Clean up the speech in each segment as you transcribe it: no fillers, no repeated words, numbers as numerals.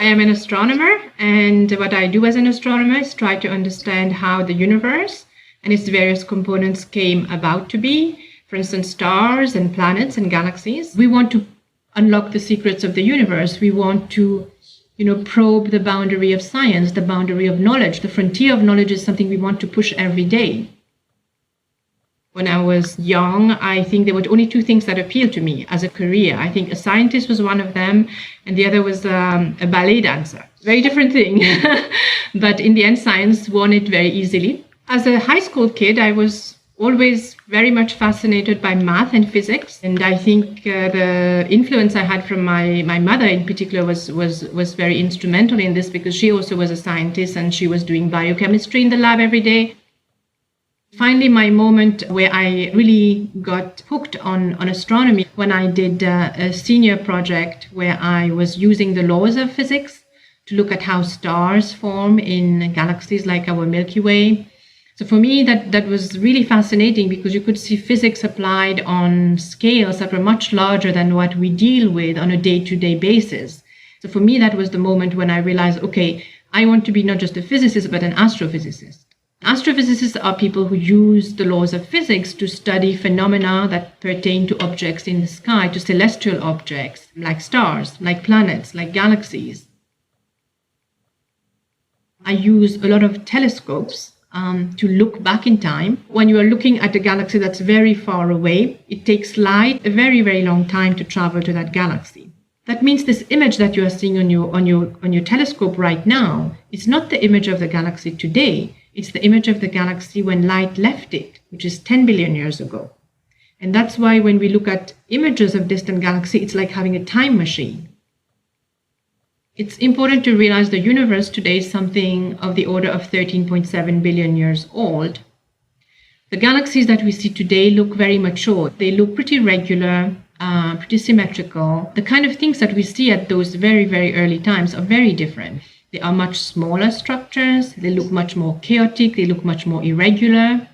I am an astronomer, and what I do as an astronomer is try to understand how the universe and its various components came about to be. For instance, stars and planets and galaxies. We want to unlock the secrets of the universe. We want to, probe the boundary of science, the boundary of knowledge. The frontier of knowledge is something we want to push every day. When I was young, I think there were only two things that appealed to me as a career. I think a scientist was one of them, and the other was a ballet dancer. Very different thing. But in the end, science won it very easily. As a high school kid, I was always very much fascinated by math and physics. And I think the influence I had from my mother in particular was very instrumental in this, because she also was a scientist and she was doing biochemistry in the lab every day. Finally, my moment where I really got hooked on astronomy, when I did a senior project where I was using the laws of physics to look at how stars form in galaxies like our Milky Way. So for me, that was really fascinating, because you could see physics applied on scales that were much larger than what we deal with on a day-to-day basis. So for me, that was the moment when I realized, okay, I want to be not just a physicist, but an astrophysicist. Astrophysicists are people who use the laws of physics to study phenomena that pertain to objects in the sky, to celestial objects, like stars, like planets, like galaxies. I use a lot of telescopes to look back in time. When you are looking at a galaxy that's very far away, it takes light a very, very long time to travel to that galaxy. That means this image that you are seeing on your telescope right now is not the image of the galaxy today. It's the image of the galaxy when light left it, which is 10 billion years ago. And that's why when we look at images of distant galaxies, it's like having a time machine. It's important to realize the universe today is something of the order of 13.7 billion years old. The galaxies that we see today look very mature. They look pretty regular, pretty symmetrical. The kind of things that we see at those very, very early times are very different. They are much smaller structures. They look much more chaotic. They look much more irregular.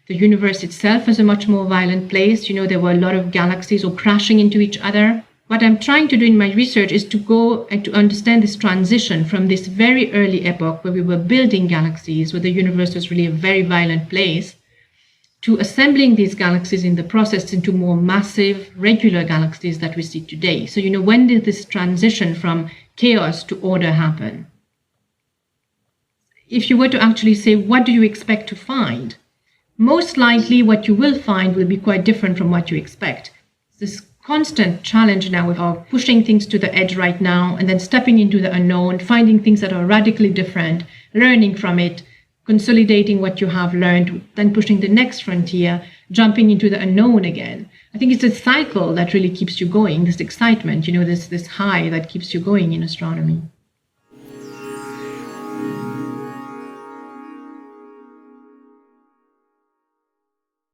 The universe itself is a much more violent place. There were a lot of galaxies all crashing into each other. What I'm trying to do in my research is to go and to understand this transition from this very early epoch where we were building galaxies, where the universe was really a very violent place, to assembling these galaxies in the process into more massive, regular galaxies that we see today. So, when did this transition from chaos to order happen? If you were to actually say, what do you expect to find? Most likely what you will find will be quite different from what you expect. This constant challenge now of pushing things to the edge right now and then stepping into the unknown, finding things that are radically different, learning from it, consolidating what you have learned, then pushing the next frontier, jumping into the unknown again. I think it's a cycle that really keeps you going, this excitement, this high that keeps you going in astronomy.